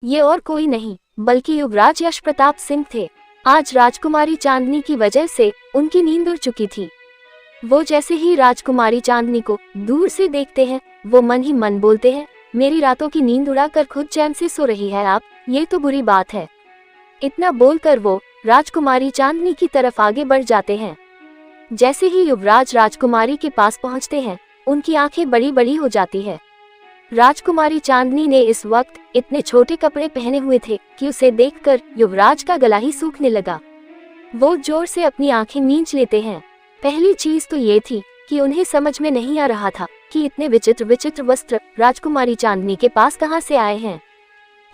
ये और कोई नहीं बल्कि युवराज यश प्रताप सिंह थे। आज राजकुमारी चांदनी की वजह से उनकी नींद उड़ चुकी थी। वो जैसे ही राजकुमारी चांदनी को दूर से देखते हैं, वो मन ही मन बोलते हैं, मेरी रातों की नींद उड़ाकर खुद चैन से सो रही है आप, ये तो बुरी बात है। इतना बोलकर वो राजकुमारी चांदनी की तरफ आगे बढ़ जाते हैं। जैसे ही युवराज राजकुमारी के पास पहुंचते हैं, उनकी आंखें बड़ी बड़ी हो जाती है। राजकुमारी चांदनी ने इस वक्त इतने छोटे कपड़े पहने हुए थे कि उसे देखकर युवराज का गला ही सूखने लगा। वो जोर से अपनी आंखें मींच लेते हैं। पहली चीज तो ये थी कि उन्हें समझ में नहीं आ रहा था कि इतने विचित्र विचित्र वस्त्र राजकुमारी चांदनी के पास कहाँ से आए हैं।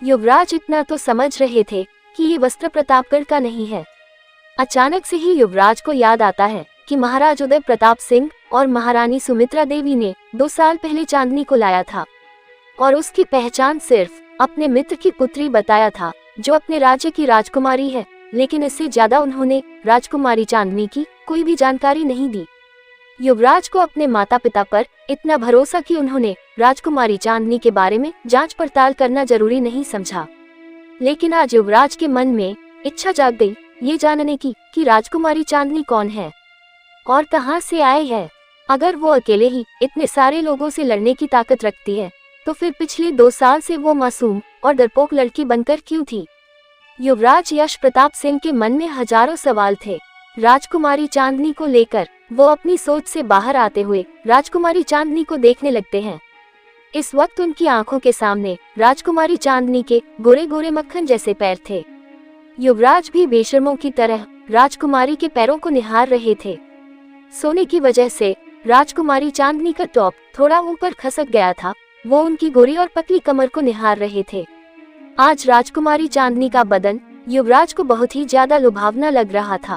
युवराज इतना तो समझ रहे थे कि ये वस्त्र प्रतापगढ़ का नहीं है। अचानक से ही युवराज को याद आता है कि महाराज उदय प्रताप सिंह और महारानी सुमित्रा देवी ने 2 साल पहले चांदनी को लाया था और उसकी पहचान सिर्फ अपने मित्र की पुत्री बताया था, जो अपने राज्य की राजकुमारी है, लेकिन इससे ज्यादा उन्होंने राजकुमारी चांदनी की कोई भी जानकारी नहीं दी। युवराज को अपने माता पिता पर इतना भरोसा कि उन्होंने राजकुमारी चांदनी के बारे में जांच पड़ताल करना जरूरी नहीं समझा। लेकिन आज युवराज के मन में इच्छा जाग गई ये जानने की कि राजकुमारी चांदनी कौन है और कहां से आए है। अगर वो अकेले ही इतने सारे लोगों से लड़ने की ताकत रखती है, तो फिर पिछले 2 साल से वो मासूम और डरपोक लड़की बनकर क्यों थी। युवराज यश प्रताप सिंह के मन में हजारों सवाल थे राजकुमारी चांदनी को लेकर। वो अपनी सोच से बाहर आते हुए राजकुमारी चांदनी को देखने लगते हैं। इस वक्त उनकी आंखों के सामने राजकुमारी चांदनी के गोरे गोरे मक्खन जैसे पैर थे। युवराज भी बेशर्मों की तरह राजकुमारी के पैरों को निहार रहे थे। सोने की वजह से राजकुमारी चांदनी का टॉप थोड़ा ऊपर खसक गया था। वो उनकी गोरी और पतली कमर को निहार रहे थे। आज राजकुमारी चांदनी का बदन युवराज को बहुत ही ज्यादा लुभावना लग रहा था।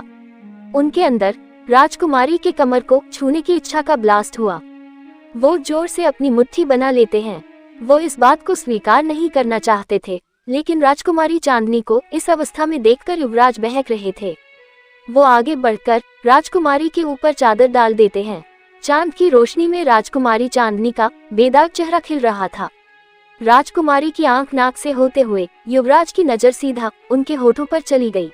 उनके अंदर राजकुमारी के कमर को छूने की इच्छा का ब्लास्ट हुआ। वो जोर से अपनी मुट्ठी बना लेते हैं। वो इस बात को स्वीकार नहीं करना चाहते थे, लेकिन राजकुमारी चांदनी को इस अवस्था में देखकर युवराज बहक रहे थे। वो आगे बढ़कर राजकुमारी के ऊपर चादर डाल देते हैं। चांद की रोशनी में राजकुमारी चांदनी का बेदाग चेहरा खिल रहा था। राजकुमारी की आंख नाक से होते हुए युवराज की नजर सीधा उनके होठों पर चली गई।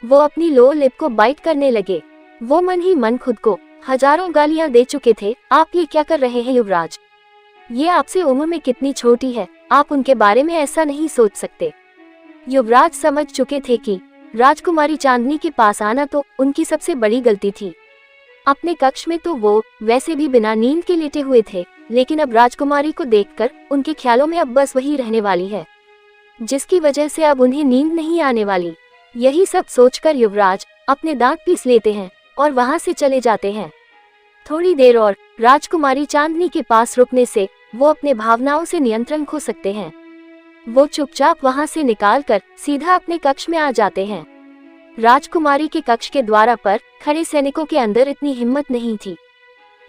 वो अपनी लोअर लिप को बाइट करने लगे। वो मन ही मन खुद को हजारों गालियां दे चुके थे। आप ये क्या कर रहे हैं युवराज? ये आपसे उम्र में कितनी छोटी है, आप उनके बारे में ऐसा नहीं सोच सकते। युवराज समझ चुके थे कि राजकुमारी चांदनी के पास आना तो उनकी सबसे बड़ी गलती थी। अपने कक्ष में तो वो वैसे भी बिना नींद के लेटे हुए थे, लेकिन अब राजकुमारी को देखकर उनके ख्यालों में अब बस वही रहने वाली है, जिसकी वजह से अब उन्हें नींद नहीं आने वाली। यही सब सोचकर युवराज अपने दांत पीस लेते हैं और वहां से चले जाते हैं। थोड़ी देर और राजकुमारी चांदनी के पास रुकने से वो अपने भावनाओं से नियंत्रण खो सकते हैं। वो चुपचाप वहां से निकालकर सीधा अपने कक्ष में आ जाते हैं। राजकुमारी के कक्ष के द्वार पर खड़े सैनिकों के अंदर इतनी हिम्मत नहीं थी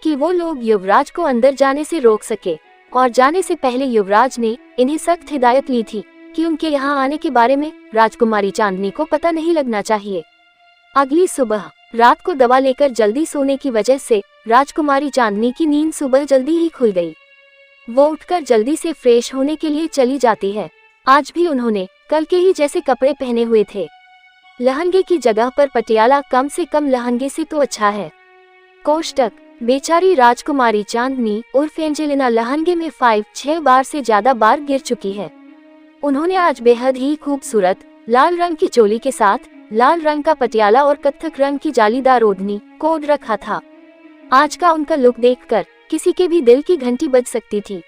कि वो लोग युवराज को अंदर जाने से रोक सके, और जाने से पहले युवराज ने इन्हें सख्त हिदायत ली थी कि उनके यहाँ आने के बारे में राजकुमारी चांदनी को पता नहीं लगना चाहिए। अगली सुबह रात को दवा लेकर जल्दी सोने की वजह से राजकुमारी चांदनी की नींद सुबह जल्दी ही खुल गई। वो उठकर जल्दी से फ्रेश होने के लिए चली जाती है। आज भी उन्होंने कल के ही जैसे कपड़े पहने हुए थे। लहंगे की जगह पर पटियाला कम से कम लहंगे से तो अच्छा है। कोष्टक बेचारी राजकुमारी चांदनी उर्फ एंजेलिना लहंगे में 5-6 बार से ज्यादा बार गिर चुकी है। उन्होंने आज बेहद ही खूबसूरत लाल रंग की चोली के साथ लाल रंग का पटियाला और कत्थक रंग की जालीदार ओढ़नी को ओढ़ रखा था। आज का उनका लुक देखकर किसी के भी दिल की घंटी बज सकती थी।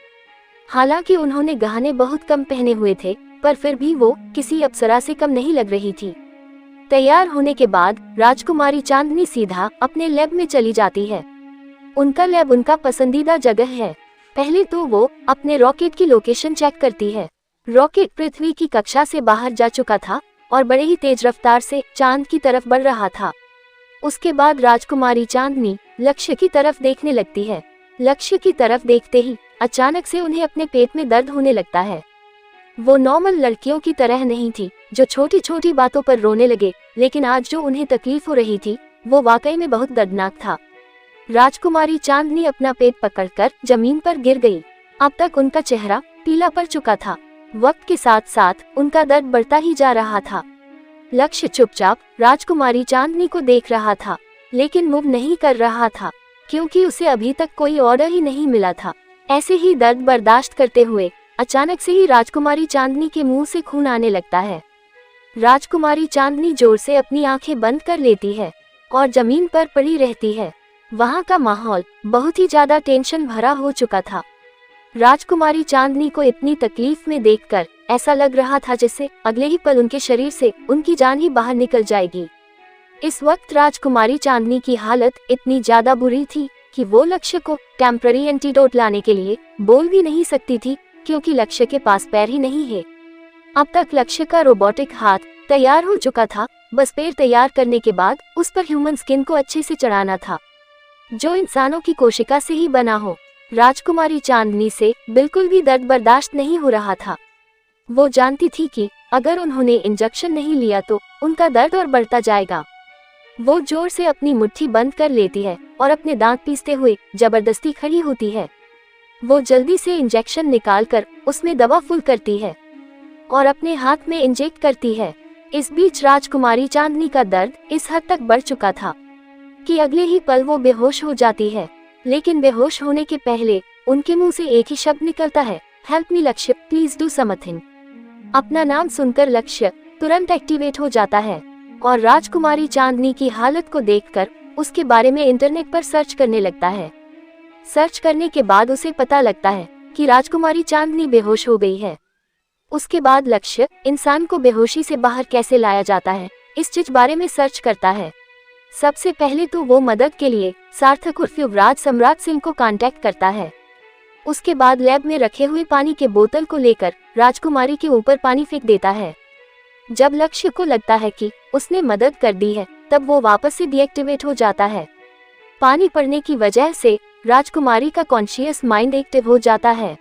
हालांकि उन्होंने गहने बहुत कम पहने हुए थे, पर फिर भी वो किसी अप्सरा से कम नहीं लग रही थी। तैयार होने के बाद राजकुमारी चांदनी सीधा अपने लैब में चली जाती है। उनका लैब उनका पसंदीदा जगह है। पहले तो वो अपने रॉकेट की लोकेशन चेक करती है। रॉकेट पृथ्वी की कक्षा से बाहर जा चुका था और बड़े ही तेज रफ्तार से चांद की तरफ बढ़ रहा था। उसके बाद राजकुमारी चांदनी लक्ष्य की तरफ देखने लगती है। लक्ष्य की तरफ देखते ही अचानक से उन्हें अपने पेट में दर्द होने लगता है। वो नॉर्मल लड़कियों की तरह नहीं थी जो छोटी छोटी बातों पर रोने लगे, लेकिन आज जो उन्हें तकलीफ हो रही थी वो वाकई में बहुत दर्दनाक था। राजकुमारी चांदनी अपना पेट पकड़कर जमीन पर गिर गई। अब तक उनका चेहरा पीला पड़ चुका था। वक्त के साथ साथ उनका दर्द बढ़ता ही जा रहा था। लक्ष्य चुपचाप राजकुमारी चांदनी को देख रहा था, लेकिन मूव नहीं कर रहा था, क्योंकि उसे अभी तक कोई ऑर्डर ही नहीं मिला था। ऐसे ही दर्द बर्दाश्त करते हुए अचानक से ही राजकुमारी चांदनी के मुंह से खून आने लगता है। राजकुमारी चांदनी जोर से अपनी आंखें बंद कर लेती है और जमीन पर पड़ी रहती है। वहां का माहौल बहुत ही ज्यादा टेंशन भरा हो चुका था। राजकुमारी चांदनी को इतनी तकलीफ में देखकर ऐसा लग रहा था जैसे अगले ही पल उनके शरीर से उनकी जान ही बाहर निकल जाएगी। इस वक्त राजकुमारी चांदनी की हालत इतनी ज्यादा बुरी थी कि वो लक्ष्य को टेम्पररी एंटीडोट लाने के लिए बोल भी नहीं सकती थी, क्योंकि लक्ष्य के पास पैर ही नहीं है। अब तक लक्ष्य का रोबोटिक हाथ तैयार हो चुका था, बस पैर तैयार करने के बाद उस पर ह्यूमन स्किन को अच्छे से चढ़ाना था, जो इंसानों की कोशिका से ही बना हो। राजकुमारी चांदनी से बिल्कुल भी दर्द बर्दाश्त नहीं हो रहा था। वो जानती थी कि अगर उन्होंने इंजेक्शन नहीं लिया तो उनका दर्द और बढ़ता जाएगा। वो जोर से अपनी मुट्ठी बंद कर लेती है और अपने दांत पीसते हुए जबरदस्ती खड़ी होती है। वो जल्दी से इंजेक्शन निकालकर उसमें दवा फुल करती है और अपने हाथ में इंजेक्ट करती है। इस बीच राजकुमारी चांदनी का दर्द इस हद तक बढ़ चुका था कि अगले ही पल वो बेहोश हो जाती है। लेकिन बेहोश होने के पहले उनके मुंह से एक ही शब्द निकलता है, हेल्प मी लक्ष्य, प्लीज डू समथिंग। अपना नाम सुनकर लक्ष्य तुरंत एक्टिवेट हो जाता है और राजकुमारी चांदनी की हालत को देखकर उसके बारे में इंटरनेट पर सर्च करने लगता है। सर्च करने के बाद उसे पता लगता है कि राजकुमारी चांदनी बेहोश हो गई है। उसके बाद लक्ष्य इंसान को बेहोशी से बाहर कैसे लाया जाता है, इस चीज बारे में सर्च करता है। सबसे पहले तो वो मदद के लिए सार्थक उर्फ युवराज सम्राट सिंह को कांटेक्ट करता है। उसके बाद लैब में रखे हुए पानी के बोतल को लेकर राजकुमारी के ऊपर पानी फेंक देता है। जब लक्ष्य को लगता है कि उसने मदद कर दी है, तब वो वापस से डीएक्टिवेट हो जाता है। पानी पड़ने की वजह से राजकुमारी का कॉन्शियस माइंड एक्टिव हो जाता है।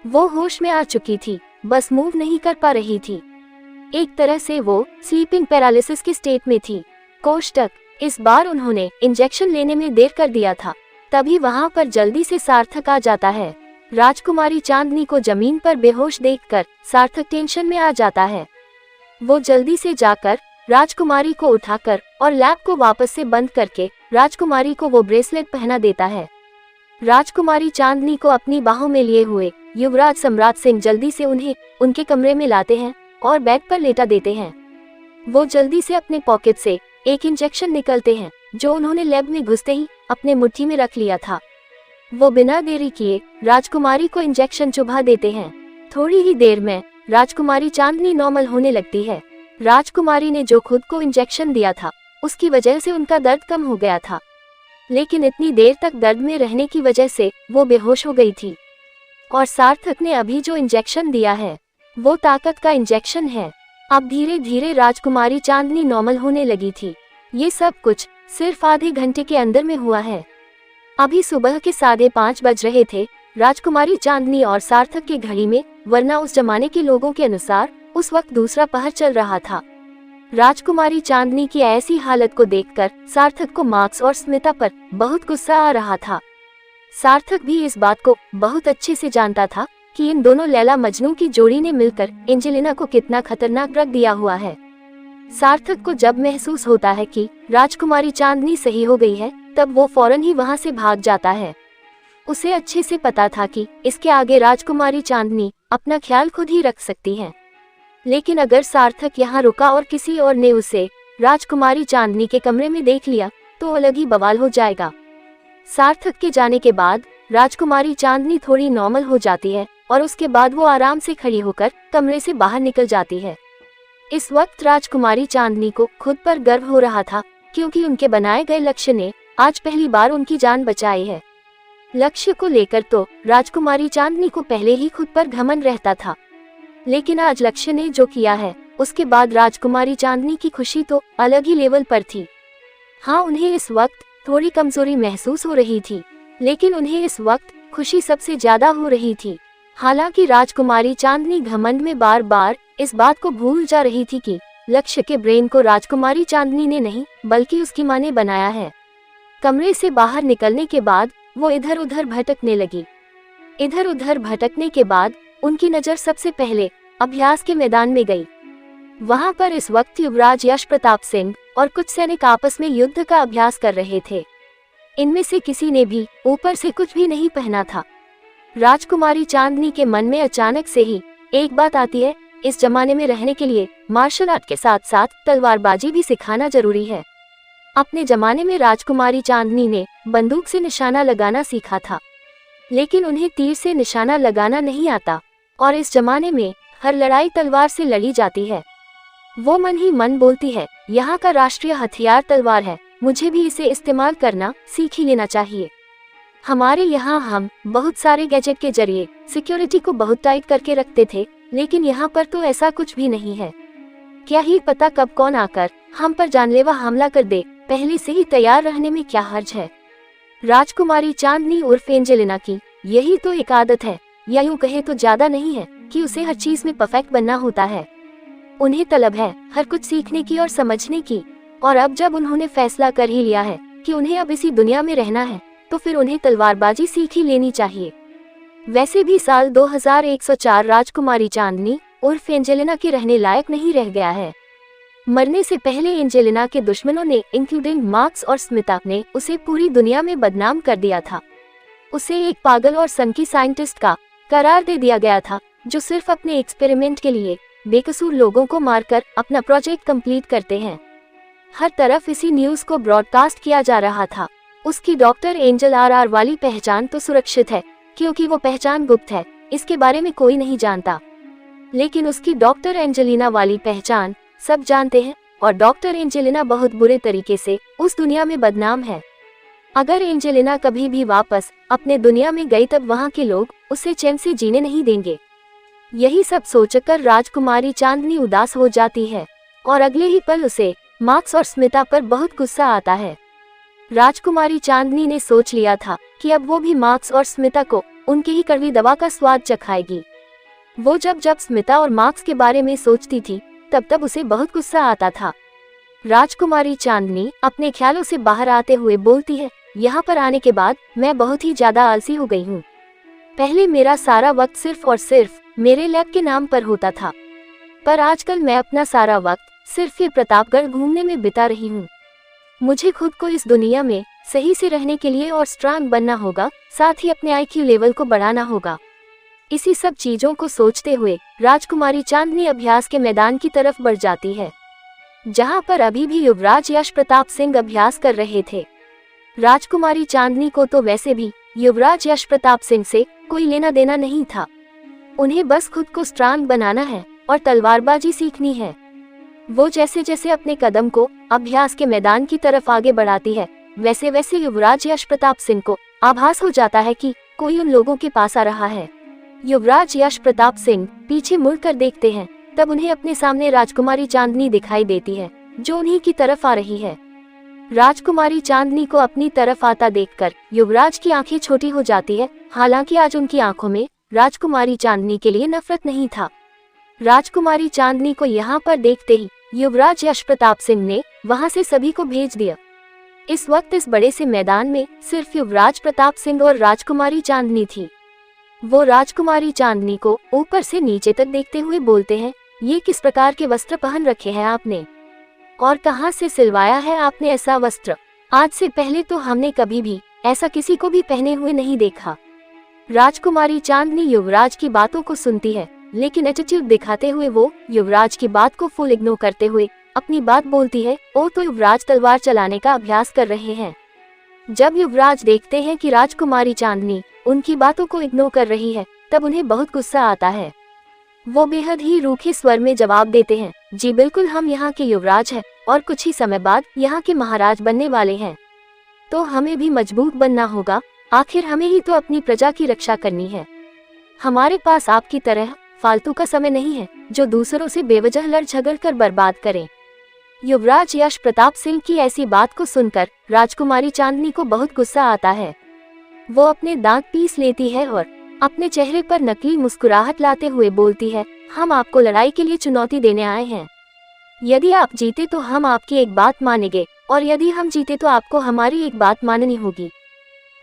वो होश में आ चुकी थी, बस मूव नहीं कर पा रही थी। एक तरह से वो स्लीपिंग पैरालिसिस की स्टेट में थी। कोष्टक, इस बार उन्होंने इंजेक्शन लेने में देर कर दिया था, तभी वहां पर जल्दी से सार्थक आ जाता है। राजकुमारी चांदनी को जमीन पर बेहोश देखकर सार्थक टेंशन में आ जाता है। वो जल्दी से जाकर राजकुमारी को उठाकर और लैब को वापस से बंद करके राजकुमारी को वो ब्रेसलेट पहना देता है। राजकुमारी चांदनी को अपनी बाहों में लिए हुए युवराज सम्राट सिंह जल्दी से उन्हें उनके कमरे में लाते हैं और बेड पर लेटा देते हैं। वो जल्दी से अपने पॉकेट से एक इंजेक्शन निकलते हैं, जो उन्होंने लैब में घुसते ही अपने मुट्ठी में रख लिया था। वो बिना देरी किए राजकुमारी को इंजेक्शन चुभा देते हैं। थोड़ी ही देर में राजकुमारी चांदनी नॉर्मल होने लगती है। राजकुमारी ने जो खुद को इंजेक्शन दिया था, उसकी वजह से उनका दर्द कम हो गया था, लेकिन इतनी देर तक दर्द में रहने की वजह से वो बेहोश हो गई थी। और सार्थक ने अभी जो इंजेक्शन दिया है वो ताकत का इंजेक्शन है। अब धीरे धीरे राजकुमारी चांदनी नॉर्मल होने लगी थी। ये सब कुछ सिर्फ आधे घंटे के अंदर में हुआ है। अभी सुबह के 5:30 बज रहे थे। राजकुमारी चांदनी और सार्थक के घड़ी में, वरना उस जमाने के लोगों के अनुसार उस वक्त दूसरा पहर चल रहा था। राजकुमारी चांदनी की ऐसी हालत को देखकर सार्थक को मार्क्स और स्मिता पर बहुत गुस्सा आ रहा था। सार्थक भी इस बात को बहुत अच्छे से जानता था कि इन दोनों लैला मजनू की जोड़ी ने मिलकर एंजेलिना को कितना खतरनाक रख दिया हुआ है। सार्थक को जब महसूस होता है कि राजकुमारी चांदनी सही हो गई है, तब वो फौरन ही वहां से भाग जाता है। उसे अच्छे से पता था कि इसके आगे राजकुमारी चांदनी अपना ख्याल खुद ही रख सकती है। लेकिन अगर सार्थक यहाँ रुका और किसी और ने उसे राजकुमारी चांदनी के कमरे में देख लिया तो अलग ही बवाल हो जाएगा। सार्थक के जाने के बाद राजकुमारी चांदनी थोड़ी नॉर्मल हो जाती है और उसके बाद वो आराम से खड़ी होकर कमरे से बाहर निकल जाती है। इस वक्त राजकुमारी चांदनी को खुद पर गर्व हो रहा था, क्योंकि उनके बनाए गए लक्ष्य ने आज पहली बार उनकी जान बचाई है। लक्ष्य को लेकर तो राजकुमारी चांदनी को पहले ही खुद पर घमंड रहता था, लेकिन आज लक्ष्य ने जो किया है उसके बाद राजकुमारी चांदनी की खुशी तो अलग ही लेवल पर थी। हाँ, उन्हें इस वक्त थोड़ी कमजोरी महसूस हो रही थी, लेकिन उन्हें इस वक्त खुशी सबसे ज्यादा हो रही थी। हालांकि राजकुमारी चांदनी घमंड में बार बार इस बात को भूल जा रही थी कि लक्ष्य के ब्रेन को राजकुमारी चांदनी ने नहीं बल्कि उसकी माँ ने बनाया है। कमरे से बाहर निकलने के बाद वो इधर उधर भटकने लगी। इधर उधर भटकने के बाद उनकी नजर सबसे पहले अभ्यास के मैदान में गई। वहां पर इस वक्त युवराज यश प्रताप सिंह और कुछ सैनिक आपस में युद्ध का अभ्यास कर रहे थे। इनमें से किसी ने भी ऊपर से कुछ भी नहीं पहना था। राजकुमारी चांदनी के मन में अचानक से ही एक बात आती है, इस जमाने में रहने के लिए मार्शल आर्ट के साथ साथ तलवारबाजी भी सिखाना जरूरी है। अपने जमाने में राजकुमारी चांदनी ने बंदूक से निशाना लगाना सीखा था, लेकिन उन्हें तीर से निशाना लगाना नहीं आता और इस जमाने में हर लड़ाई तलवार से लड़ी जाती है। वो मन ही मन बोलती है, यहाँ का राष्ट्रीय हथियार तलवार है, मुझे भी इसे इस्तेमाल करना सीख ही लेना चाहिए। हमारे यहाँ हम बहुत सारे गैजेट के जरिए सिक्योरिटी को बहुत टाइट करके रखते थे, लेकिन यहाँ पर तो ऐसा कुछ भी नहीं है। क्या ही पता कब कौन आकर हम पर जानलेवा हमला कर दे, पहले से ही तैयार रहने में क्या हर्ज है। राजकुमारी चांदनी उर्फ एंजेलिना की यही तो एक आदत है, या यूं कहे तो ज्यादा नहीं है कि उसे हर चीज में परफेक्ट बनना होता है। उन्हें तलब है हर कुछ सीखने की और समझने की, और अब जब उन्होंने फैसला कर ही लिया है कि उन्हें अब इसी दुनिया में रहना है, तो फिर उन्हें तलवारबाजी सीख ही लेनी चाहिए। वैसे भी साल 2104 राजकुमारी चांदनी उर्फ एंजेलिना के रहने लायक नहीं रह गया है। मरने से पहले एंजेलिना के दुश्मनों ने इंक्लूडिंग मार्क्स और स्मिता ने उसे पूरी दुनिया में बदनाम कर दिया था। उसे एक पागल और सनकी साइंटिस्ट का करार दे दिया गया था, जो सिर्फ अपने एक्सपेरिमेंट के लिए बेकसूर लोगों को मारकर अपना प्रोजेक्ट कंप्लीट करते हैं। हर तरफ इसी न्यूज को ब्रॉडकास्ट किया जा रहा था। उसकी डॉक्टर एंजल आर वाली पहचान तो सुरक्षित है, क्योंकि वो पहचान गुप्त है, इसके बारे में कोई नहीं जानता। लेकिन उसकी डॉक्टर एंजेलिना वाली पहचान सब जानते हैं, और डॉक्टर एंजेलिना बहुत बुरे तरीके से उस दुनिया में बदनाम है। अगर एंजेलिना कभी भी वापस अपने दुनिया में गई, तब वहाँ के लोग उसे चैन से जीने नहीं देंगे। यही सब सोचकर राजकुमारी चांदनी उदास हो जाती है, और अगले ही पल उसे मार्क्स और स्मिता पर बहुत गुस्सा आता है। राजकुमारी चांदनी ने सोच लिया था कि अब वो भी मार्क्स और स्मिता को उनकी ही कड़वी दवा का स्वाद चखाएगी। वो जब जब स्मिता और मार्क्स के बारे में सोचती थी, तब तब उसे बहुत गुस्सा आता था। राजकुमारी चांदनी अपने ख्यालों से बाहर आते हुए बोलती है, यहाँ पर आने के बाद मैं बहुत ही ज्यादा आलसी हो गई हूँ। पहले मेरा सारा वक्त सिर्फ और सिर्फ मेरे लैब के नाम पर होता था, पर आजकल मैं अपना सारा वक्त सिर्फ ये प्रतापगढ़ घूमने में बिता रही हूँ। मुझे खुद को इस दुनिया में सही से रहने के लिए और स्ट्रांग बनना होगा, साथ ही अपने IQ लेवल को बढ़ाना होगा। इसी सब चीजों को सोचते हुए राजकुमारी चांदनी अभ्यास के मैदान की तरफ बढ़ जाती है, जहां पर अभी भी युवराज यश प्रताप सिंह अभ्यास कर रहे थे। राजकुमारी चांदनी को तो वैसे भी युवराज यश प्रताप सिंह से कोई लेना देना नहीं था। उन्हें बस खुद को स्ट्रांग बनाना है और तलवारबाजी सीखनी है। वो जैसे जैसे अपने कदम को अभ्यास के मैदान की तरफ आगे बढ़ाती है, वैसे वैसे युवराज यश प्रताप सिंह को आभास हो जाता है कि कोई उन लोगों के पास आ रहा है। युवराज यश प्रताप सिंह पीछे मुड़कर देखते हैं, तब उन्हें अपने सामने राजकुमारी चांदनी दिखाई देती है, जो उन्हीं की तरफ आ रही है। राजकुमारी चांदनी को अपनी तरफ आता देखकर युवराज की आंखें छोटी हो जाती है। हालांकि आज उनकी आंखों में राजकुमारी चांदनी के लिए नफरत नहीं था। राजकुमारी चांदनी को यहाँ पर देखते ही युवराज यश प्रताप सिंह ने वहाँ से सभी को भेज दिया। इस वक्त इस बड़े से मैदान में सिर्फ युवराज प्रताप सिंह और राजकुमारी चांदनी थी। वो राजकुमारी चांदनी को ऊपर से नीचे तक देखते हुए बोलते हैं, ये किस प्रकार के वस्त्र पहन रखे हैं आपने, और कहाँ से सिलवाया है आपने ऐसा वस्त्र? आज से पहले तो हमने कभी भी ऐसा किसी को भी पहने हुए नहीं देखा। राजकुमारी चांदनी युवराज की बातों को सुनती है, लेकिन एटीट्यूड दिखाते हुए वो युवराज की बात को फुल इग्नोर करते हुए अपनी बात बोलती है, ओ तो युवराज तलवार चलाने का अभ्यास कर रहे हैं। जब युवराज देखते हैं कि राजकुमारी चांदनी उनकी बातों को इग्नोर कर रही है, तब उन्हें बहुत गुस्सा आता है। वो बेहद ही रूखे स्वर में जवाब देते हैं, जी बिल्कुल, हम यहाँ के युवराज हैं और कुछ ही समय बाद यहाँ के महाराज बनने वाले हैं, तो हमें भी मजबूत बनना होगा। आखिर हमें ही तो अपनी प्रजा की रक्षा करनी है। हमारे पास आपकी तरह फालतू का समय नहीं है, जो दूसरों से बेवजह लड़ झगड़ कर बर्बाद करें। युवराज यश प्रताप सिंह की ऐसी बात को सुनकर राजकुमारी चांदनी को बहुत गुस्सा आता है। वो अपने दांत पीस लेती है और अपने चेहरे पर नकली मुस्कुराहट लाते हुए बोलती है, हम आपको लड़ाई के लिए चुनौती देने आए हैं। यदि आप जीते तो हम आपकी एक बात मानेंगे, और यदि हम जीते तो आपको हमारी एक बात माननी होगी।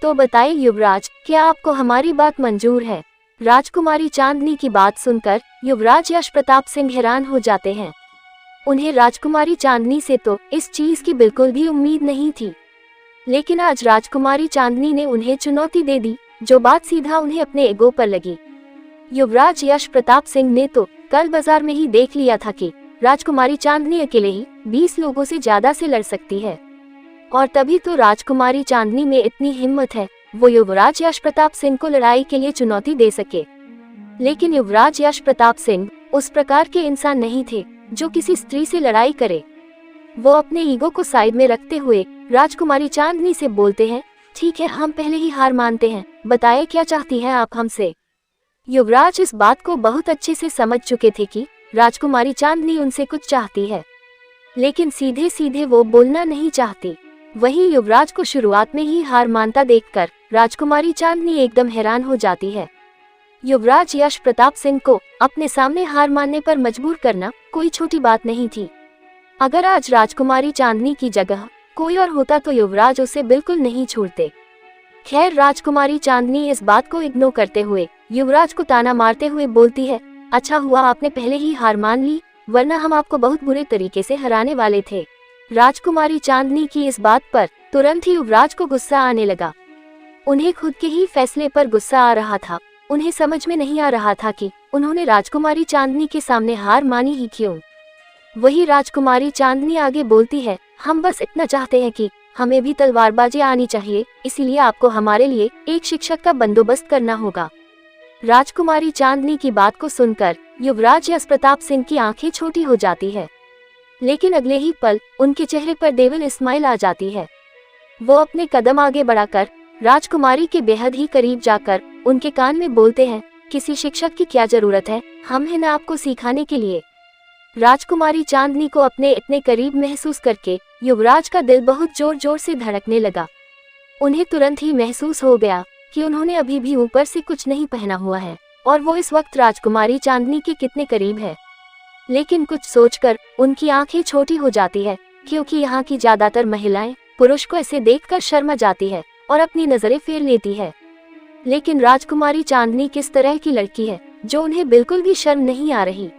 तो बताइए युवराज, क्या आपको हमारी बात मंजूर है? राजकुमारी चांदनी की बात सुनकर युवराज यश प्रताप सिंह हैरान हो जाते हैं। उन्हें राजकुमारी चांदनी से तो इस चीज की बिल्कुल भी उम्मीद नहीं थी, लेकिन आज राजकुमारी चांदनी ने उन्हें चुनौती दे दी, जो बात सीधा उन्हें अपने ईगो पर लगी। युवराज यश प्रताप सिंह ने तो कल बाजार में ही देख लिया था कि राजकुमारी चांदनी अकेले ही 20 लोगों से ज्यादा से लड़ सकती है, और तभी तो राजकुमारी चांदनी में इतनी हिम्मत है वो युवराज यश प्रताप सिंह को लड़ाई के लिए चुनौती दे सके। लेकिन युवराज यश प्रताप सिंह उस प्रकार के इंसान नहीं थे जो किसी स्त्री से लड़ाई करे। वो अपने ईगो को साइड में रखते हुए राजकुमारी चांदनी से बोलते हैं, ठीक है, हम पहले ही हार मानते हैं, बताइए क्या चाहती हैं आप हमसे। युवराज इस बात को बहुत अच्छे से समझ चुके थे कि राजकुमारी चांदनी उनसे कुछ चाहती है, लेकिन सीधे सीधे वो बोलना नहीं चाहती। वहीं युवराज को शुरुआत में ही हार मानता देखकर राजकुमारी चांदनी एकदम हैरान हो जाती है। युवराज यश प्रताप सिंह को अपने सामने हार मानने पर मजबूर करना कोई छोटी बात नहीं थी। अगर आज राजकुमारी चांदनी की जगह कोई और होता तो युवराज उसे बिल्कुल नहीं छोड़ते। खैर, राजकुमारी चांदनी इस बात को इग्नोर करते हुए युवराज को ताना मारते हुए बोलती है, अच्छा हुआ आपने पहले ही हार मान ली, वरना हम आपको बहुत बुरे तरीके से हराने वाले थे। राजकुमारी चांदनी की इस बात पर तुरंत ही युवराज को गुस्सा आने लगा। उन्हें खुद के ही फैसले पर गुस्सा आ रहा था। उन्हें समझ में नहीं आ रहा था कि उन्होंने राजकुमारी चांदनी के सामने हार मानी ही क्यों। वही राजकुमारी चांदनी आगे बोलती है, हम बस इतना चाहते हैं कि हमें भी तलवारबाजी आनी चाहिए, इसीलिए आपको हमारे लिए एक शिक्षक का बंदोबस्त करना होगा। राजकुमारी चांदनी की बात को सुनकर युवराज यश प्रताप सिंह की आंखें छोटी हो जाती है, लेकिन अगले ही पल उनके चेहरे पर डेविल स्माइल आ जाती है। वो अपने कदम आगे बढ़ाकर राजकुमारी के बेहद ही करीब जाकर उनके कान में बोलते हैं, किसी शिक्षक की क्या जरूरत है, हम हैं ना आपको सिखाने के लिए। राजकुमारी चांदनी को अपने इतने करीब महसूस करके युवराज का दिल बहुत जोर जोर से धड़कने लगा। उन्हें तुरंत ही महसूस हो गया कि उन्होंने अभी भी ऊपर से कुछ नहीं पहना हुआ है और वो इस वक्त राजकुमारी चांदनी के कितने करीब है। लेकिन कुछ सोचकर उनकी आंखें छोटी हो जाती है, क्योंकि यहाँ की ज्यादातर महिलाएं पुरुष को ऐसे देखकर शर्मा जाती है और अपनी नजरें फेर लेती है। लेकिन राजकुमारी चांदनी किस तरह की लड़की है जो उन्हें बिल्कुल भी शर्म नहीं आ रही।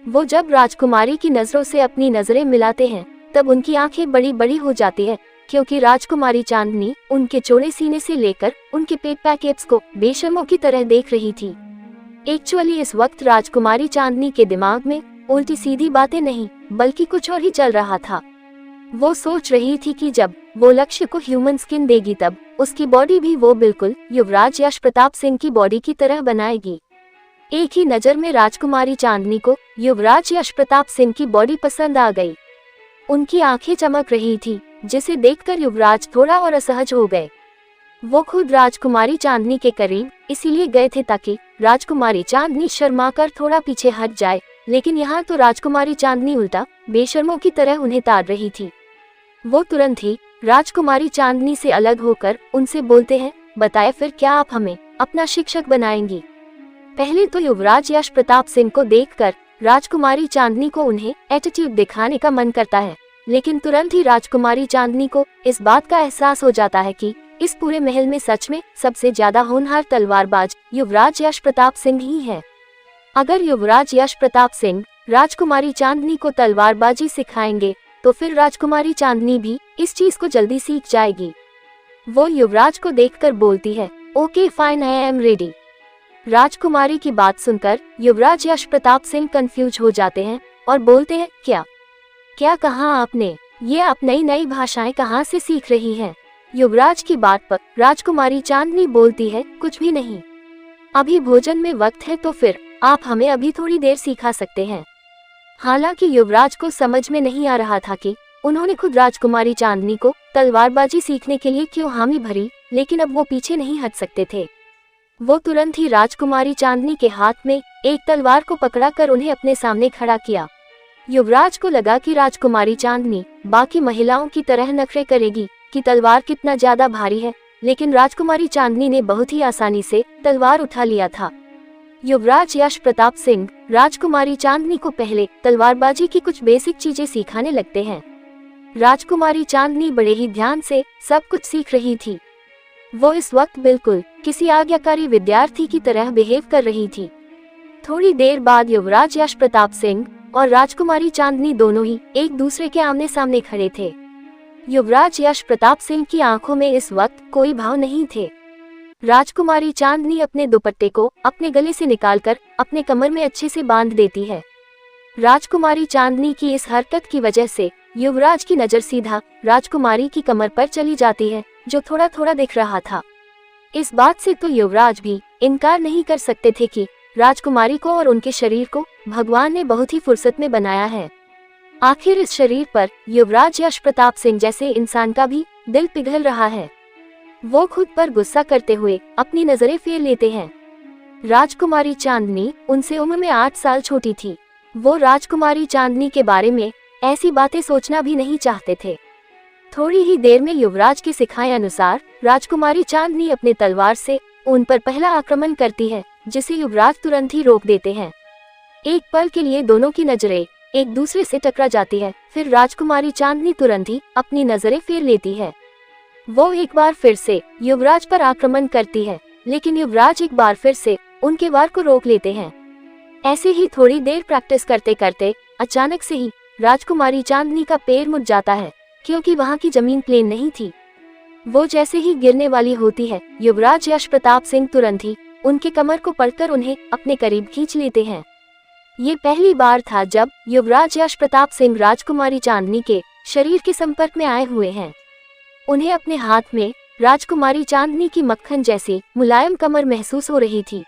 वो जब राजकुमारी की नजरों से अपनी नजरें मिलाते हैं तब उनकी आंखें बड़ी बड़ी हो जाती है, क्योंकि राजकुमारी चांदनी उनके चौड़े सीने से लेकर उनके पेट पैकेट्स को बेशर्मों की तरह देख रही थी। एक्चुअली इस वक्त राजकुमारी चांदनी के दिमाग में उल्टी सीधी बातें नहीं बल्कि कुछ और ही चल रहा था। वो सोच रही थी कि जब वो लक्ष्य को ह्यूमन स्किन देगी तब उसकी बॉडी भी वो बिल्कुल युवराज यश प्रताप सिंह की बॉडी की तरह बनाएगी। एक ही नजर में राजकुमारी चांदनी को युवराज यश प्रताप सिंह की बॉडी पसंद आ गई। उनकी आंखें चमक रही थी, जिसे देखकर युवराज थोड़ा और असहज हो गए। वो खुद राजकुमारी चांदनी के करीब इसीलिए गए थे ताकि राजकुमारी चांदनी शर्माकर थोड़ा पीछे हट जाए, लेकिन यहाँ तो राजकुमारी चांदनी उल्टा बेशर्मों की तरह उन्हें ताड़ रही थी। वो तुरंत ही राजकुमारी चांदनी से अलग होकर उनसे बोलते हैं, बताए फिर क्या आप हमें अपना शिक्षक बनाएंगी। पहले तो युवराज यश प्रताप सिंह को देखकर राजकुमारी चांदनी को उन्हें एटीट्यूड दिखाने का मन करता है, लेकिन तुरंत ही राजकुमारी चांदनी को इस बात का एहसास हो जाता है कि इस पूरे महल में सच में सबसे ज्यादा होनहार तलवारबाज युवराज यश प्रताप सिंह ही है। अगर युवराज यश प्रताप सिंह राजकुमारी चांदनी को तलवारबाजी सिखाएंगे तो फिर राजकुमारी चांदनी भी इस चीज को जल्दी सीख जाएगी। वो युवराज को देखकर बोलती है, okay fine, I am ready. राजकुमारी की बात सुनकर युवराज यश प्रताप सिंह कंफ्यूज हो जाते हैं और बोलते हैं, क्या क्या कहा आपने, ये आप नई नई भाषाएं कहाँ से सीख रही हैं? युवराज की बात पर राजकुमारी चांदनी बोलती है, कुछ भी नहीं, अभी भोजन में वक्त है तो फिर आप हमें अभी थोड़ी देर सिखा सकते हैं। हालांकि युवराज को समझ में नहीं आ रहा था कि उन्होंने खुद राजकुमारी चांदनी को तलवारबाजी सीखने के लिए क्यों हामी भरी, लेकिन अब वो पीछे नहीं हट सकते थे। वो तुरंत ही राजकुमारी चांदनी के हाथ में एक तलवार को पकड़ाकर उन्हें अपने सामने खड़ा किया। युवराज को लगा कि राजकुमारी चांदनी बाकी महिलाओं की तरह नखरे करेगी कि तलवार कितना ज्यादा भारी है, लेकिन राजकुमारी चांदनी ने बहुत ही आसानी से तलवार उठा लिया था। युवराज यश प्रताप सिंह राजकुमारी चांदनी को पहले तलवारबाजी की कुछ बेसिक चीजें सिखाने लगते हैं। राजकुमारी चांदनी बड़े ही ध्यान से सब कुछ सीख रही थी। वो इस वक्त बिल्कुल किसी आज्ञाकारी विद्यार्थी की तरह बिहेव कर रही थी। थोड़ी देर बाद युवराज यश प्रताप सिंह और राजकुमारी चांदनी दोनों ही एक दूसरे के आमने सामने खड़े थे। युवराज यश प्रताप सिंह की आंखों में इस वक्त कोई भाव नहीं थे। राजकुमारी चांदनी अपने दुपट्टे को अपने गले से निकालकर अपने कमर में अच्छे से बांध देती है। राजकुमारी चांदनी की इस हरकत की वजह से युवराज की नजर सीधा राजकुमारी की कमर पर चली जाती है, जो थोड़ा थोड़ा दिख रहा था। इस बात से तो युवराज भी इनकार नहीं कर सकते थे कि राजकुमारी को और उनके शरीर को भगवान ने बहुत ही फुर्सत में बनाया है। आखिर इस शरीर पर युवराज यश प्रताप सिंह जैसे इंसान का भी दिल पिघल रहा है। वो खुद पर गुस्सा करते हुए अपनी नजरें फेर लेते हैं। राजकुमारी चांदनी उनसे उम्र में 8 साल छोटी थी। वो राजकुमारी चांदनी के बारे में ऐसी बातें सोचना भी नहीं चाहते थे। थोड़ी ही देर में युवराज के सिखाए अनुसार राजकुमारी चांदनी अपने तलवार से उन पर पहला आक्रमण करती है, जिसे युवराज तुरंत ही रोक देते हैं। एक पल के लिए दोनों की नजरें एक दूसरे से टकरा जाती है। फिर राजकुमारी चांदनी तुरंत ही अपनी नजरें फेर लेती है। वो एक बार फिर से युवराज पर आक्रमण करती है, लेकिन युवराज एक बार फिर से उनके वार को रोक लेते हैं। ऐसे ही थोड़ी देर प्रैक्टिस करते करते अचानक से ही राजकुमारी चांदनी का पैर मुड़ जाता है, क्योंकि वहां की जमीन प्लेन नहीं थी। वो जैसे ही गिरने वाली होती है, युवराज यश प्रताप सिंह तुरंत ही उनके कमर को पकड़कर उन्हें अपने करीब खींच लेते हैं। ये पहली बार था जब युवराज यश प्रताप सिंह राजकुमारी चांदनी के शरीर के संपर्क में आए हुए हैं। उन्हें अपने हाथ में राजकुमारी चांदनी की मक्खन जैसी मुलायम कमर महसूस हो रही थी।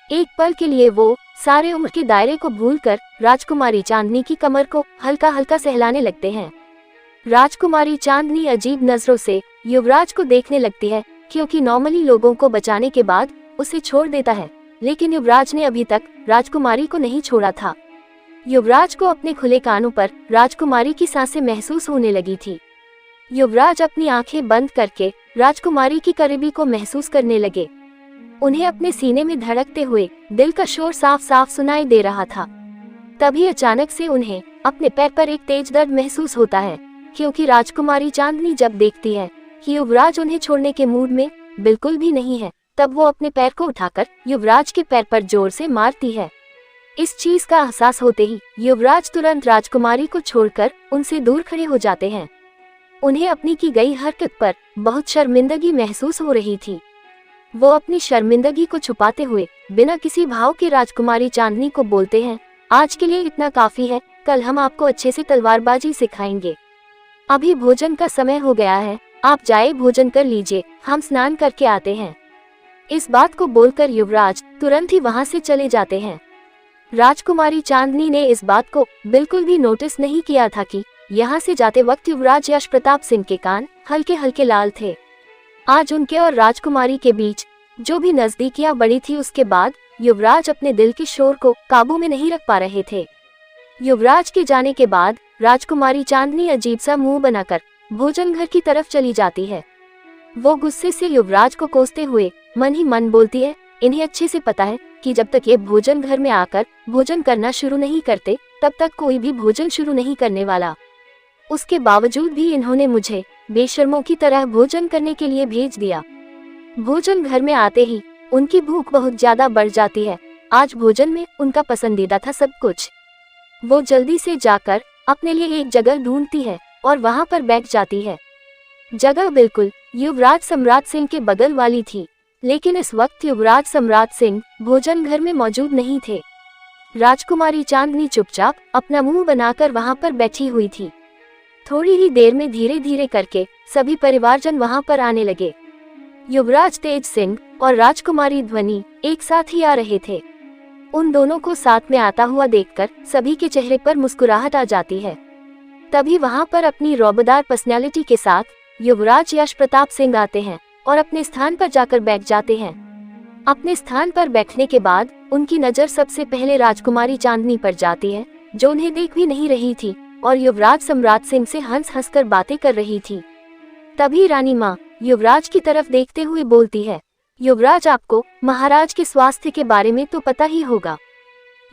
एक पल के लिए वो सारे उम्र के दायरे को भूलकर राजकुमारी चांदनी की कमर को हल्का हल्का सहलाने लगते हैं। राजकुमारी चांदनी अजीब नजरों से युवराज को देखने लगती है, क्योंकि नॉर्मली लोगों को बचाने के बाद उसे छोड़ देता है, लेकिन युवराज ने अभी तक राजकुमारी को नहीं छोड़ा था। युवराज को अपने खुले कानों पर राजकुमारी की सांसें महसूस होने लगी थी। युवराज अपनी आंखें बंद करके राजकुमारी की करीबी को महसूस करने लगे। उन्हें अपने सीने में धड़कते हुए दिल का शोर साफ साफ सुनाई दे रहा था। तभी अचानक से उन्हें अपने पैर पर एक तेज दर्द महसूस होता है, क्योंकि राजकुमारी चांदनी जब देखती है कि युवराज उन्हें छोड़ने के मूड में बिल्कुल भी नहीं है, तब वो अपने पैर को उठाकर युवराज के पैर पर जोर से मारती है। इस चीज का एहसास होते ही युवराज तुरंत राजकुमारी को छोड़कर उनसे दूर खड़े हो जाते हैं। उन्हें अपनी की गई हरकत पर बहुत शर्मिंदगी महसूस हो रही थी। वो अपनी शर्मिंदगी को छुपाते हुए बिना किसी भाव के राजकुमारी चांदनी को बोलते हैं, आज के लिए इतना काफी है, कल हम आपको अच्छे से तलवारबाजी सिखाएंगे। अभी भोजन का समय हो गया है, आप जाए भोजन कर लीजिए, हम स्नान करके आते हैं। इस बात को बोलकर युवराज तुरंत ही वहां से चले जाते हैं। राजकुमारी चांदनी ने इस बात को बिल्कुल भी नोटिस नहीं किया था कि यहाँ से जाते वक्त युवराज यश प्रताप सिंह के कान हल्के हल्के लाल थे। आज उनके और राजकुमारी के बीच जो भी नजदीकियां बढ़ी थी, उसके बाद युवराज अपने दिल के शोर को काबू में नहीं रख पा रहे थे। युवराज के जाने के बाद राजकुमारी चांदनी अजीब सा मुंह बनाकर भोजन घर की तरफ चली जाती है। वो गुस्से से युवराज को कोसते हुए मन ही मन बोलती है, इन्हें अच्छे से पता है कि जब तक ये भोजन घर में आकर भोजन करना शुरू नहीं करते, तब तक कोई भी भोजन शुरू नहीं करने वाला। उसके बावजूद भी इन्होंने मुझे बेशर्मों की तरह भोजन करने के लिए भेज दिया। भोजन घर में आते ही उनकी भूख बहुत ज्यादा बढ़ जाती है। आज भोजन में उनका पसंदीदा था सब कुछ। वो जल्दी से जाकर अपने लिए एक जगह ढूंढती है और वहां पर बैठ जाती है। जगह बिल्कुल युवराज सम्राट सिंह के बगल वाली थी, लेकिन इस वक्त युवराज सम्राट सिंह भोजन घर में मौजूद नहीं थे। राजकुमारी चांदनी चुपचाप अपना मुंह बनाकर वहां पर बैठी हुई थी। थोड़ी ही देर में धीरे धीरे करके सभी परिवारजन वहां पर आने लगे। युवराज तेज सिंह और राजकुमारी ध्वनि एक साथ ही आ रहे थे। उन दोनों को साथ में आता हुआ देखकर सभी के चेहरे पर मुस्कुराहट आ जाती है। तभी वहां पर अपनी रौबदार पर्सनैलिटी के साथ युवराज यश प्रताप सिंह आते हैं और अपने स्थान पर जाकर बैठ जाते हैं। अपने स्थान पर बैठने के बाद उनकी नजर सबसे पहले राजकुमारी चांदनी पर जाती है, जो उन्हें देख भी नहीं रही थी और युवराज सम्राट सिंह से हंस हंसकर बातें कर रही थी। तभी रानी माँ युवराज की तरफ देखते हुए बोलती है, युवराज, आपको महाराज के स्वास्थ्य के बारे में तो पता ही होगा।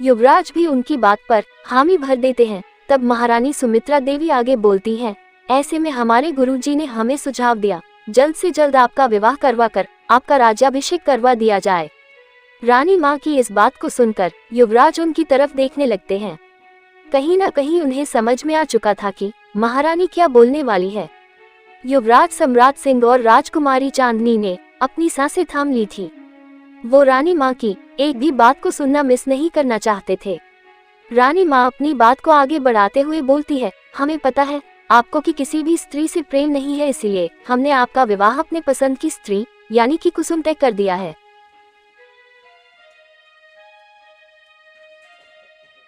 युवराज भी उनकी बात पर हामी भर देते हैं। तब महारानी सुमित्रा देवी आगे बोलती हैं, ऐसे में हमारे गुरुजी ने हमें सुझाव दिया जल्द से जल्द आपका विवाह करवा कर आपका राज्याभिषेक करवा दिया जाए। रानी माँ की इस बात को सुनकर युवराज उनकी तरफ देखने लगते हैं। कहीं न कहीं उन्हें समझ में आ चुका था कि महारानी क्या बोलने वाली है। युवराज सम्राट सिंह और राजकुमारी चांदनी ने अपनी सांसें थाम ली थी। वो रानी माँ की एक भी बात को सुनना मिस नहीं करना चाहते थे। रानी माँ अपनी बात को आगे बढ़ाते हुए बोलती है, हमें पता है आपको कि किसी भी स्त्री से प्रेम नहीं है, इसलिए हमने आपका विवाह अपने पसंद की स्त्री यानी कि कुसुम तय कर दिया है।